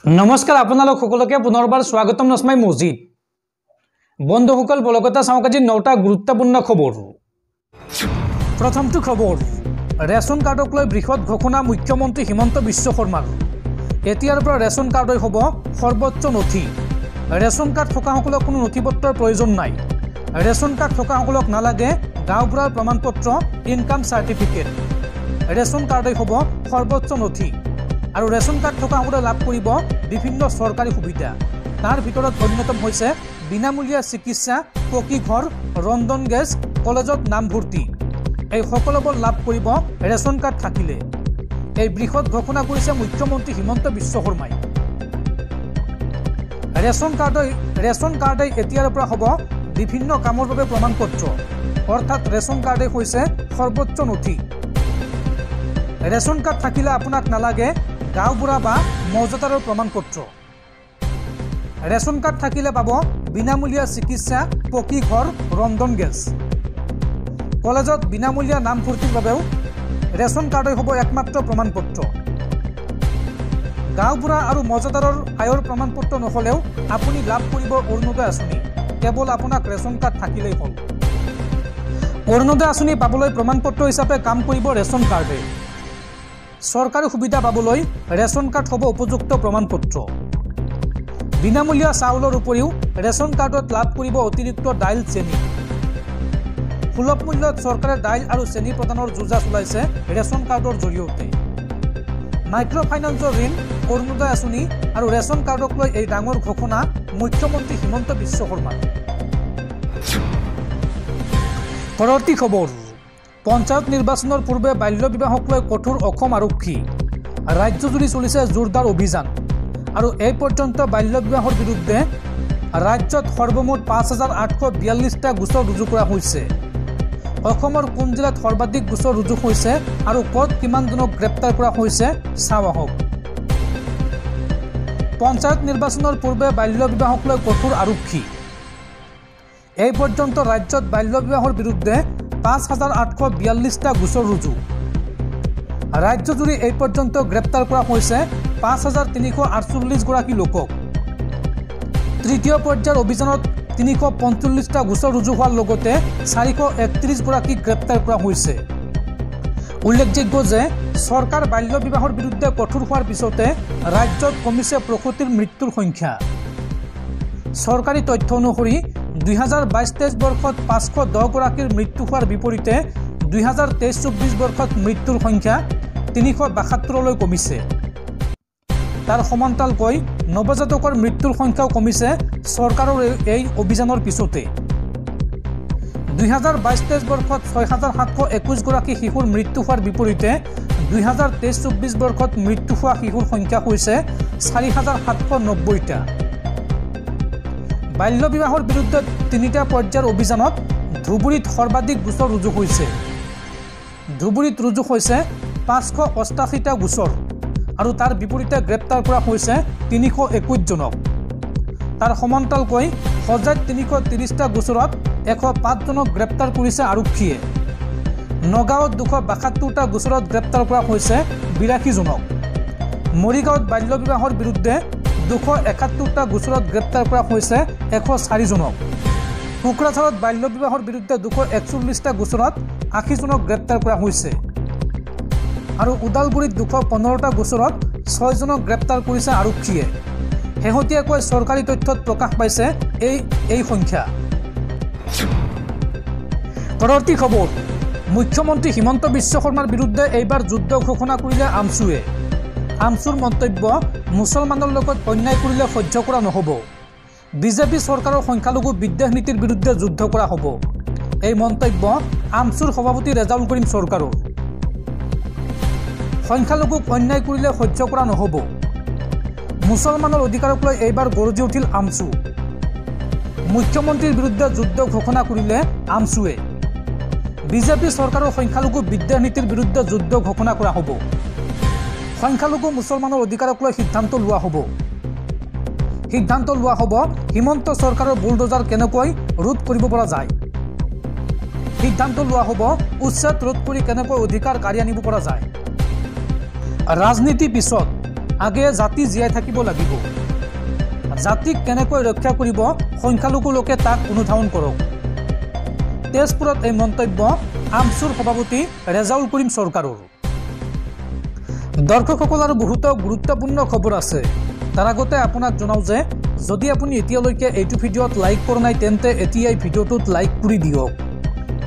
नमस्कार आपनालोक सकलोके पुनर्बार स्वागतम नस्माई मस्जिद बंधुসকল बलकता चाওক আজি 9টা গুৰুত্বপূৰ্ণ খবৰ। প্ৰথমটো খবৰ, ৰেচন কাৰ্ডক লৈ বৃহৎ ঘোষণা মুখ্যমন্ত্ৰী হিমন্ত বিশ্ব শৰ্মাৰ। এতিয়াৰ পৰা ৰেচন কাৰ্ডই হ'ব সৰ্বোচ্চ নথি। ৰেচন কাৰ্ড থকাসকলক কোনো নথিপত্ৰৰ প্ৰয়োজন নাই। ৰেচন কাৰ্ড থকাসকলক নালাগে গাঁওবুঢ়াৰ প্ৰমাণপত্ৰ, ইনকাম সাৰ্টিফিকেট। ৰেচন কাৰ্ডই হ'ব সৰ্বোচ্চ নথি আৰু ৰেচন কাৰ্ড থকাসকলে লাভ কৰিব বিভিন্ন চৰকাৰী সুবিধা। তাৰ ভিতৰত অন্যতম হৈছে বিনামূলীয়া চিকিৎসা, পকী ঘৰ, ৰন্ধন গেছ, কলেজত নামভৰ্তি। এই সকলোবোৰ লাভ কৰিব ৰেচন কাৰ্ড থাকিলে। এই বৃহৎ ঘোষণা কৰিছে মুখ্যমন্ত্ৰী হিমন্ত বিশ্ব শৰ্মাই। ৰেচন কাৰ্ডই এতিয়াৰ পৰা হ'ব বিভিন্ন কামৰ বাবে প্ৰমাণপত্ৰ, অৰ্থাৎ ৰেচন কাৰ্ডই হৈছে সৰ্বোচ্চ নথি। ৰেচন কাৰ্ড থাকিলে আপোনাক নালাগে গাঁওবুঢ়া বা মৌজাদাৰৰ প্ৰমাণপত্ৰ। ৰেচন কাৰ্ড থাকিলে পাব বিনামূলীয়া চিকিৎসা, পকী ঘৰ, ৰন্ধন গেছ। কলেজত বিনামূলীয়া নামভৰ্তিৰ বাবেও ৰেচন কাৰ্ডই হ'ব একমাত্ৰ প্ৰমাণপত্ৰ। গাঁওবুঢ়া আৰু মৌজাদাৰৰ আয়ৰ প্ৰমাণপত্ৰ নহ'লেও আপুনি লাভ কৰিব অৰুণোদয় আঁচনি। কেৱল আপোনাক ৰেচন কাৰ্ড থাকিলেই হ'ল। অৰুণোদয় আঁচনি পাবলৈ প্ৰমাণপত্ৰ হিচাপে কাম কৰিব ৰেচন কাৰ্ডে। চৰকাৰী সুবিধা পাবলৈ ৰেচন কাৰ্ড হ'ব উপযুক্ত প্ৰমাণপত্ৰ। বিনামূলীয়া চাউলৰ উপৰিও ৰেচন কাৰ্ডত লাভ কৰিব অতিৰিক্ত দাইল, চেনি। সুলভ মূল্যত চৰকাৰে দাইল আৰু চেনি প্ৰদানৰ যোজনা চলাইছে ৰেচন কাৰ্ডৰ জৰিয়তে। মাইক্ৰ' ফাইনেন্সৰ ঋণ, অৰুণোদয় আঁচনি আৰু ৰেচন কাৰ্ডক লৈ এই ডাঙৰ ঘোষণা মুখ্যমন্ত্ৰী হিমন্ত বিশ্ব শৰ্মাৰ। পৰৱৰ্তী খবৰ, পঞ্চায়ত নিৰ্বাচনৰ পূৰ্বে বাল্য বিবাহক লৈ কঠোৰ অসম আৰক্ষী। ৰাজ্যজুৰি চলিছে জোৰদাৰ অভিযান আৰু এই পৰ্যন্ত বাল্য বিবাহৰ বিৰুদ্ধে ৰাজ্যত সৰ্বমুঠ ৫,৮৪২টা গোচৰ ৰুজু কৰা হৈছে। অসমৰ কোন জিলাত সৰ্বাধিক গোচৰ ৰুজু হৈছে আৰু ক'ত কিমানজনক গ্ৰেপ্তাৰ কৰা হৈছে চাওঁ আহক। পঞ্চায়ত নিৰ্বাচনৰ পূৰ্বে বাল্য বিবাহক লৈ কঠোৰ আৰক্ষী। এই পৰ্যন্ত ৰাজ্যত বাল্য বিবাহৰ বিৰুদ্ধে ৫,৮৪২টা গোচৰ ৰুজু। ৰাজ্যজুৰি এই পৰ্যন্ত গ্ৰেপ্তাৰ কৰা হৈছে ৫,৩৪৮গৰাকী লোকক। তৃতীয় পৰ্যায়ৰ অভিযানত ৩৪৫টা গোচৰ ৰুজু হোৱাৰ লগতে ৪৩১গৰাকীক গ্ৰেপ্তাৰ কৰা হৈছে। উল্লেখযোগ্য যে চৰকাৰ বাল্য বিবাহৰ বিৰুদ্ধে কঠোৰ হোৱাৰ পিছতে ৰাজ্যত কমিছে প্ৰসূতিৰ মৃত্যুৰ সংখ্যা। চৰকাৰী তথ্য অনুসৰি ২০২২-২৩ বৰ্ষত ৫১০গৰাকীৰ মৃত্যু হোৱাৰ বিপৰীতে ২০২৩-২৪ বৰ্ষত মৃত্যুৰ সংখ্যা ৩৭২লৈ কমিছে। তাৰ সমান্তৰালকৈ নৱজাতকৰ মৃত্যুৰ সংখ্যাও কমিছে চৰকাৰৰ এই অভিযানৰ পিছতে। ২০২২-২৩ বৰ্ষত ৬,৭২১গৰাকী শিশুৰ মৃত্যু হোৱাৰ বিপৰীতে ২০২৩-২৪ বৰ্ষত মৃত্যু হোৱা শিশুৰ সংখ্যা হৈছে ৪,৭৯০টা। বাল্য বিবাহৰ বিৰুদ্ধে ৩টা পৰ্যায়ৰ অভিযানত ধুবুৰীত সৰ্বাধিক গোচৰ ৰুজু হৈছে। ধুবুৰীত ৰুজু হৈছে ৫৮৮টা গোচৰ আৰু তাৰ বিপৰীতে গ্ৰেপ্তাৰ কৰা হৈছে ৩২১জনক। তাৰ সমান্তৰালকৈ হোজাইত ৩৩০টা গোচৰত ১০৫জনক গ্ৰেপ্তাৰ কৰিছে আৰক্ষীয়ে। নগাঁৱত ২৭২টা গোচৰত গ্ৰেপ্তাৰ কৰা হৈছে ৮২জনক। মৰিগাঁৱত বাল্য বিবাহৰ বিৰুদ্ধে ২৭১টা গোচৰত গ্ৰেপ্তাৰ কৰা হৈছে ১০৪জনক। কোকৰাঝাৰত বাল্য বিবাহৰ বিৰুদ্ধে ২৪১টা গোচৰত ৮০জনক গ্ৰেপ্তাৰ কৰা হৈছে আৰু ওদালগুৰিত ২১৫টা গোচৰত ৬জনক গ্ৰেপ্তাৰ কৰিছে আৰক্ষীয়ে। শেহতীয়াকৈ চৰকাৰী তথ্যত প্ৰকাশ পাইছে এই সংখ্যা। পৰৱৰ্তী খবৰ, মুখ্যমন্ত্ৰী হিমন্ত বিশ্ব শৰ্মাৰ বিৰুদ্ধে এইবাৰ যুদ্ধ ঘোষণা কৰিলে আমছুৱে। আমছুৰ মন্তব্য, মুছলমানৰ লগত অন্যায় কৰিলে সহ্য কৰা নহ'ব। বিজেপি চৰকাৰৰ সংখ্যালঘু বিদ্বেষ নীতিৰ বিৰুদ্ধে যুদ্ধ কৰা হ'ব। এই মন্তব্য আমছুৰ সভাপতি ৰেজাউল কৰিম চৰকাৰৰ। সংখ্যালঘুক অন্যায় কৰিলে সহ্য কৰা নহ'ব। মুছলমানৰ অধিকাৰক লৈ এইবাৰ গৰজি উঠিল আমছু। মুখ্যমন্ত্ৰীৰ বিৰুদ্ধে যুদ্ধ ঘোষণা কৰিলে আমছুৱে। বিজেপি চৰকাৰৰ সংখ্যালঘু বিদ্বেষ নীতিৰ বিৰুদ্ধে যুদ্ধ ঘোষণা কৰা হ'ব। সংখ্যালঘু মুছলমানৰ অধিকাৰক লৈ সিদ্ধান্ত লোৱা হ'ব। হিমন্ত চৰকাৰৰ বুলডোজাৰ কেনেকৈ ৰোধ কৰিব পৰা যায়। সিদ্ধান্ত লোৱা হ'ব উচ্ছেদ ৰোধ কৰি কেনেকৈ অধিকাৰ কাঢ়ি আনিব পৰা যায়। ৰাজনীতি পিছত আগে জাতি জীয়াই থাকিব লাগিব। জাতিক কেনেকৈ ৰক্ষা কৰিব সংখ্যালঘু লোকে তাক অনুধাৱন কৰক। তেজপুৰত এই মন্তব্য আমচুৰ সভাপতি ৰেজাউল কৰিম চৰকাৰৰ। দৰ্শকসকল আৰু বহুতো গুৰুত্বপূৰ্ণ খবৰ আছে। তাৰ আগতে আপোনাক জনাওঁ যে যদি আপুনি এতিয়ালৈকে এইটো ভিডিঅ'ত লাইক কৰা নাই তেন্তে এতিয়াই ভিডিঅ'টোত লাইক কৰি দিয়ক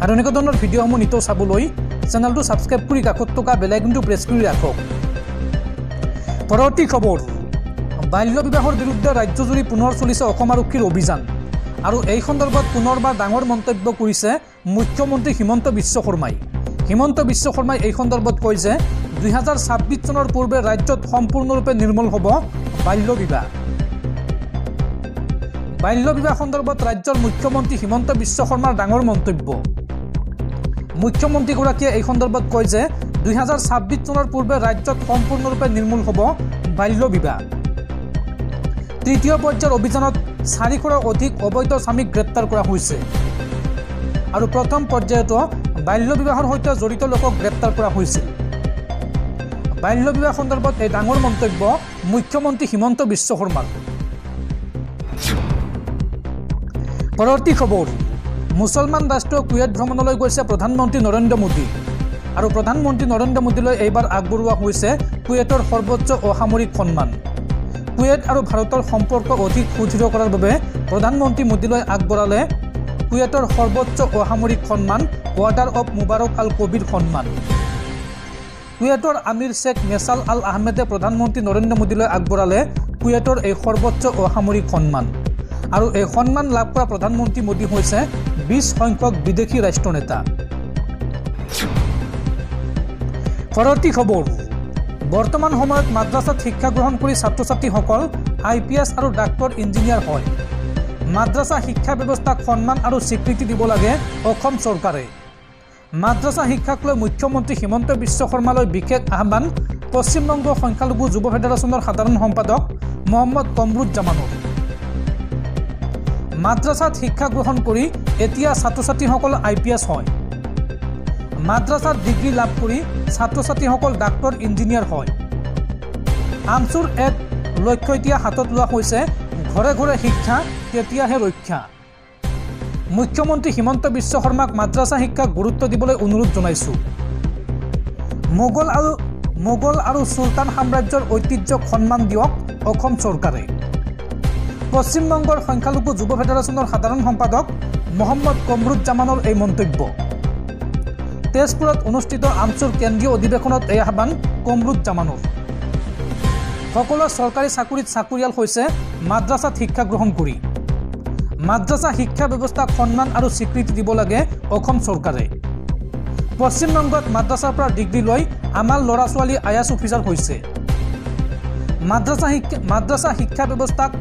আৰু এনেকুৱা ধৰণৰ ভিডিঅ'সমূহ নিতৌ চাবলৈ চেনেলটো ছাবস্ক্ৰাইব কৰি কাষত থকা বেল আইকনটো প্ৰেছ কৰি ৰাখক। পৰৱৰ্তী খবৰ, বাল্য বিবাহৰ বিৰুদ্ধে ৰাজ্যজুৰি পুনৰ চলিছে অসম আৰক্ষীৰ অভিযান আৰু এই সন্দৰ্ভত পুনৰবাৰ ডাঙৰ মন্তব্য কৰিছে মুখ্যমন্ত্ৰী হিমন্ত বিশ্ব শৰ্মাই। হিমন্ত বিশ্ব শৰ্মাই এই সন্দৰ্ভত কয় যে 2026 চনৰ পূৰ্বে ৰাজ্যত সম্পূৰ্ণৰূপে নিৰ্মূল হ'ব বাল্য বিবাহ। বাল্য বিবাহ সন্দৰ্ভত ৰাজ্যৰ মুখ্যমন্ত্ৰী হিমন্ত বিশ্ব শৰ্মাৰ ডাঙৰ মন্তব্য। মুখ্যমন্ত্ৰীগৰাকীয়ে এই সন্দৰ্ভত কয় যে 2026 চনৰ পূৰ্বে ৰাজ্যত সম্পূৰ্ণৰূপে নিৰ্মূল হ'ব বাল্য বিবাহ। তৃতীয় পৰ্যায়ৰ অভিযানত 400ৰো অধিক অবৈধ স্বামীক গ্ৰেপ্তাৰ কৰা হৈছে আৰু প্ৰথম পৰ্যায়তো বাল্য বিবাহৰ সৈতে জড়িত লোকক গ্ৰেপ্তাৰ কৰা হৈছিল। বাল্য বিবাহ সন্দৰ্ভত এই ডাঙৰ মন্তব্য মুখ্যমন্ত্ৰী হিমন্ত বিশ্ব শৰ্মাৰ। পৰৱৰ্তী খবৰ, মুছলমান ৰাষ্ট্ৰ কুৱেইট ভ্ৰমণলৈ গৈছে প্ৰধানমন্ত্ৰী নৰেন্দ্ৰ মোদী আৰু প্ৰধানমন্ত্ৰী নৰেন্দ্ৰ মোদীলৈ এইবাৰ আগবঢ়োৱা হৈছে কুৱেইটৰ সৰ্বোচ্চ অসামৰিক সন্মান। কুৱেইট আৰু ভাৰতৰ সম্পৰ্ক অধিক সুদৃঢ় কৰাৰ বাবে প্ৰধানমন্ত্ৰী মোদীলৈ আগবঢ়ালে কুৱেইটৰ সৰ্বোচ্চ অসামৰিক সন্মান অৰ্ডাৰ অৱ মুবাৰক আল কবিৰ সন্মান। কুৱেইটৰ আমিৰ শ্বেখ মেছাল আল আহমেদে প্ৰধানমন্ত্ৰী নৰেন্দ্ৰ মোদীলৈ আগবঢ়ালে কুৱেইটৰ এই সৰ্বোচ্চ অসামৰিক সন্মান আৰু এই সন্মান লাভ কৰা প্ৰধানমন্ত্ৰী মোদী হৈছে 20 সংখ্যক বিদেশী ৰাষ্ট্ৰনেতা। পৰৱৰ্তী খবৰ, বৰ্তমান সময়ত মাদ্ৰাছাত শিক্ষা গ্ৰহণ কৰি ছাত্ৰ ছাত্ৰীসকল IPS আৰু ডাক্তৰ ইঞ্জিনিয়াৰ হয়। মাদ্ৰাছা শিক্ষা ব্যৱস্থাক সন্মান আৰু স্বীকৃতি দিব লাগে অসম চৰকাৰে। মাদ্ৰাছা শিক্ষাক লৈ মুখ্যমন্ত্ৰী হিমন্ত বিশ্ব শৰ্মালৈ বিশেষ আহ্বান পশ্চিমবংগ সংখ্যালঘু যুৱ ফেডাৰেশ্যনৰ সাধাৰণ সম্পাদক মহম্মদ কমৰুজ্জামানৰ। মাদ্ৰাছাত শিক্ষা গ্ৰহণ কৰি এতিয়া ছাত্ৰ ছাত্ৰীসকল IPS হয়। মাদ্ৰাছাত ডিগ্ৰী লাভ কৰি ছাত্ৰ ছাত্ৰীসকল ডাক্তৰ ইঞ্জিনিয়াৰ হয়। আমচুৰ এক লক্ষ্য এতিয়া হাতত লোৱা হৈছে, ঘৰে ঘৰে শিক্ষা তেতিয়াহে ৰক্ষা। মুখ্যমন্ত্ৰী হিমন্ত বিশ্ব শৰ্মাক মাদ্ৰাছা শিক্ষাক গুৰুত্ব দিবলৈ অনুৰোধ জনাইছোঁ। মোগল আৰু চুলতান সাম্ৰাজ্যৰ ঐতিহ্যক সন্মান দিয়ক অসম চৰকাৰে। পশ্চিমবংগৰ সংখ্যালঘু যুৱ ফেডাৰেশ্যনৰ সাধাৰণ সম্পাদক মহম্মদ কমৰুজ্জামানৰ এই মন্তব্য। তেজপুৰত অনুষ্ঠিত আমচুৰ কেন্দ্ৰীয় অধিৱেশনত এই আহ্বান কমৰুজ্জামানৰ। সকলো চৰকাৰী চাকৰিত চাকৰিয়াল হৈছে মাদ্ৰাছাত শিক্ষা গ্ৰহণ কৰি। মাদ্ৰাছা শিক্ষা ব্যৱস্থাক সন্মান আৰু স্বীকৃতি দিব লাগে অসম চৰকাৰে। পশ্চিমবংগত মাদ্ৰাছাৰ পৰা ডিগ্ৰী লৈ আমাৰ ল'ৰা ছোৱালী IAS অফিচাৰ হৈছে। মাদ্ৰাছা শিক্ষা ব্যৱস্থাক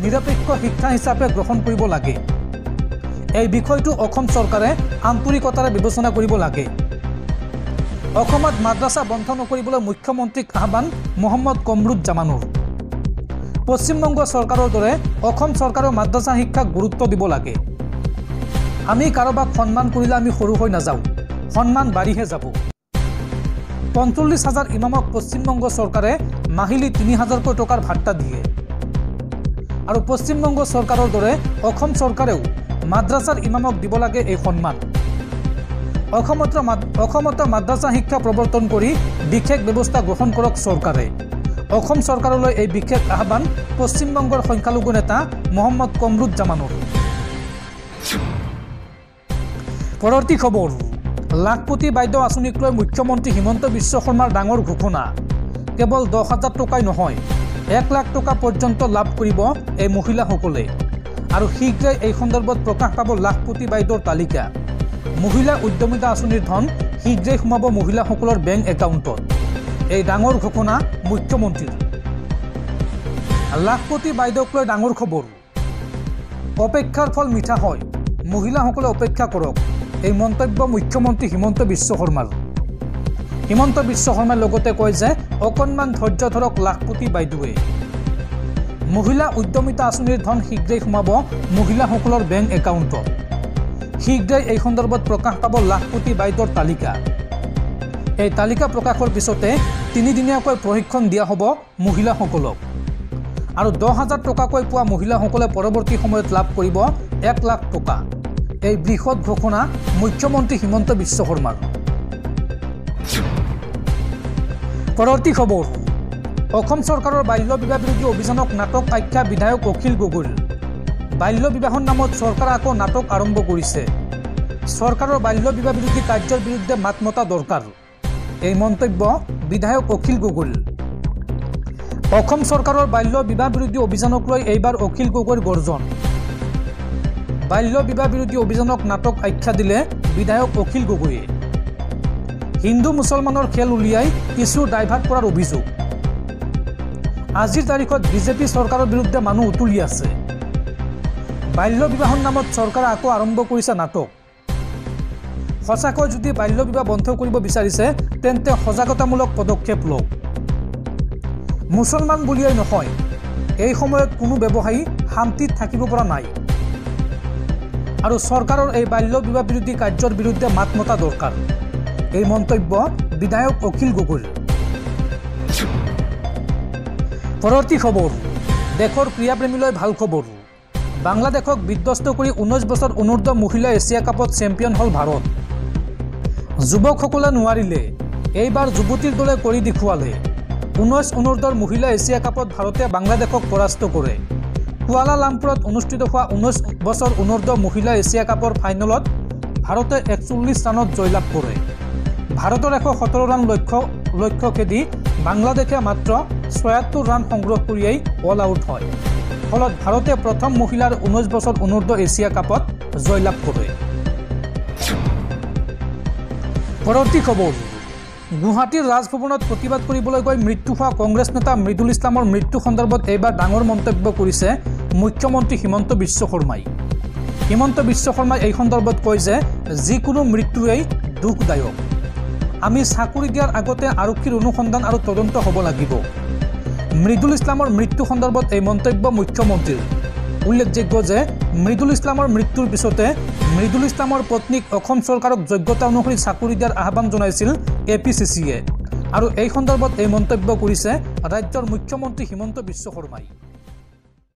নিৰপেক্ষ শিক্ষা হিচাপে গ্ৰহণ কৰিব লাগে। এই বিষয়টো অসম চৰকাৰে আন্তৰিকতাৰে বিবেচনা কৰিব লাগে। অসমত মাদ্ৰাছা বন্ধ নকৰিবলৈ মুখ্যমন্ত্ৰীক আহ্বান মহম্মদ কমৰুজ্জামানৰ। পশ্চিমবংগ চৰকাৰৰ দৰে অসম চৰকাৰেও মাদ্ৰাছা শিক্ষাক গুৰুত্ব দিব লাগে। আমি কাৰোবাক সন্মান কৰিলে আমি সৰু হৈ নাযাওঁ, সন্মান বাঢ়িহে যাব। 45,000 ইমামক পশ্চিমবংগ চৰকাৰে মাহিলী 3,000কৈ টকাৰ ভাত্তা দিয়ে আৰু পশ্চিমবংগ চৰকাৰৰ দৰে অসম চৰকাৰেও মাদ্ৰাছাৰ ইমামক দিব লাগে এই সন্মান। অসমত মাদ্ৰাছা শিক্ষা প্ৰৱৰ্তন কৰি বিশেষ ব্যৱস্থা গ্ৰহণ কৰক চৰকাৰে। অসম চৰকাৰলৈ এই বিশেষ আহ্বান পশ্চিমবংগৰ সংখ্যালঘু নেতা মহম্মদ কমৰুজ্জামানৰ। পৰৱৰ্তী খবৰ, লাখপতি বাইদেউ আঁচনিক লৈ মুখ্যমন্ত্ৰী হিমন্ত বিশ্ব শৰ্মাৰ ডাঙৰ ঘোষণা। কেৱল 10,000 টকাই নহয়, 1 লাখ টকা পৰ্যন্ত লাভ কৰিব এই মহিলাসকলে আৰু শীঘ্ৰেই এই সন্দৰ্ভত প্ৰকাশ পাব লাখপতি বাইদেউৰ তালিকা। মহিলা উদ্যমিতা আঁচনিৰ ধন শীঘ্ৰেই সোমাব মহিলাসকলৰ বেংক একাউণ্টত। এই ডাঙৰ ঘোষণা মুখ্যমন্ত্ৰীৰ। লাখপতি বাইদেউক লৈ ডাঙৰ খবৰ, অপেক্ষাৰ ফল মিঠা হয়, মহিলাসকলে অপেক্ষা কৰক। এই মন্তব্য মুখ্যমন্ত্ৰী হিমন্ত বিশ্ব শৰ্মাৰ। হিমন্ত বিশ্ব শৰ্মাই লগতে কয় যে অকণমান ধৈৰ্য ধৰক লাখপতি বাইদেৱে। মহিলা উদ্যমিতা আঁচনিৰ ধন শীঘ্ৰেই সোমাব মহিলাসকলৰ বেংক একাউণ্টত। শীঘ্ৰেই এই সন্দৰ্ভত প্ৰকাশ পাব লাখপতি বাইদেউৰ তালিকা। এই তালিকা প্ৰকাশৰ পিছতে 3 দিনীয়াকৈ প্ৰশিক্ষণ দিয়া হ'ব মহিলাসকলক আৰু 10,000 টকাকৈ পোৱা মহিলাসকলে পৰৱৰ্তী সময়ত লাভ কৰিব 1 লাখ টকা। এই বৃহৎ ঘোষণা মুখ্যমন্ত্ৰী হিমন্ত বিশ্ব শৰ্মাৰ। পৰৱৰ্তী খবৰ, অসম চৰকাৰৰ বাল্য বিবাহ বিৰোধী অভিযানক নাটক আখ্যা বিধায়ক অখিল গগৈৰ। বাল্য বিবাহৰ নামত চৰকাৰে আকৌ নাটক আৰম্ভ কৰিছে। চৰকাৰৰ বাল্য বিবাহ বিৰোধী কাৰ্যৰ বিৰুদ্ধে মাত মতা দৰকাৰ, এই মন্তব্য বিধায়ক অখিল গগৈৰ। অসম চৰকাৰৰ বাল্য বিবাহ বিৰোধী অভিযানক লৈ এইবাৰ অখিল গগৈৰ গৰ্জন। বাল্য বিবাহ বিৰোধী অভিযানক নাটক আখ্যা দিলে বিধায়ক অখিল গগৈয়ে। হিন্দু মুছলমানৰ খেল উলিয়াই ইছ্যু ডাইভাৰ্ট কৰাৰ অভিযোগ। আজিৰ তাৰিখত বিজেপি চৰকাৰৰ বিৰুদ্ধে মানুহ উতুলি আছে। বাল্য বিবাহৰ নামত চৰকাৰে আকৌ আৰম্ভ কৰিছে নাটক। সঁচাকৈ যদি বাল্য বিবাহ বন্ধ কৰিব বিচাৰিছে তেন্তে সজাগতামূলক পদক্ষেপ লওক। মুছলমান বুলিয়েই নহয়, এই সময়ত কোনো ব্যৱসায়ী শান্তিত থাকিব পৰা নাই আৰু চৰকাৰৰ এই বাল্য বিবাহ বিৰোধী কাৰ্যৰ বিৰুদ্ধে মাত মতা দৰকাৰ, এই মন্তব্য বিধায়ক অখিল গগৈৰ। পৰৱৰ্তী খবৰ, দেশৰ ক্ৰীড়াপ্ৰেমীলৈ ভাল খবৰ। বাংলাদেশক বিধ্বস্ত কৰি 19 বছৰ অনূৰ্ধ্ব মহিলা এছিয়া কাপত চেম্পিয়ন হ'ল ভাৰত। যুৱকসকলে নোৱাৰিলে, এইবাৰ যুৱতীৰ দলে কৰি দেখুৱালে। 19 অনূৰ্ধ্বৰ মহিলা এছিয়া কাপত ভাৰতে বাংলাদেশক পৰাস্ত কৰে। কুৱালালামপুৰত অনুষ্ঠিত হোৱা 19 বছৰ অনূৰ্ধ্ব মহিলা এছিয়া কাপৰ ফাইনেলত ভাৰতে 41 ৰানত জয়লাভ কৰে। ভাৰতৰ 117 ৰান লক্ষ্য খেদি বাংলাদেশে মাত্ৰ 76 ৰান সংগ্ৰহ কৰিয়েই অল আউট হয়। ফলত ভাৰতে প্ৰথম মহিলাৰ 19 বছৰ অনূৰ্ধ্ব এছিয়া কাপত জয়লাভ কৰে। পৰৱৰ্তী খবৰ, গুৱাহাটীৰ ৰাজভৱনত প্ৰতিবাদ কৰিবলৈ গৈ মৃত্যু হোৱা কংগ্ৰেছ নেতা মৃদুল ইছলামৰ মৃত্যু সন্দৰ্ভত এইবাৰ ডাঙৰ মন্তব্য কৰিছে মুখ্যমন্ত্ৰী হিমন্ত বিশ্ব শৰ্মাই। হিমন্ত বিশ্ব শৰ্মাই এই সন্দৰ্ভত কয় যে যিকোনো মৃত্যুৱেই দুখদায়ক। আমি চাকৰি দিয়াৰ আগতে আৰক্ষীৰ অনুসন্ধান আৰু তদন্ত হ'ব লাগিব। মৃদুল ইছলামৰ মৃত্যু সন্দৰ্ভত এই মন্তব্য মুখ্যমন্ত্ৰীৰ। উল্লেখযোগ্য যে মৃদুল ইছলামৰ মৃত্যুৰ পিছতে মৃদুল ইছলামৰ পত্নীক অসম চৰকাৰক যোগ্যতা অনুসৰি চাকৰি দিয়াৰ আহ্বান জনাইছিল APCCয়ে আৰু এই সন্দৰ্ভত এই মন্তব্য কৰিছে ৰাজ্যৰ মুখ্যমন্ত্ৰী হিমন্ত বিশ্ব শৰ্মাই।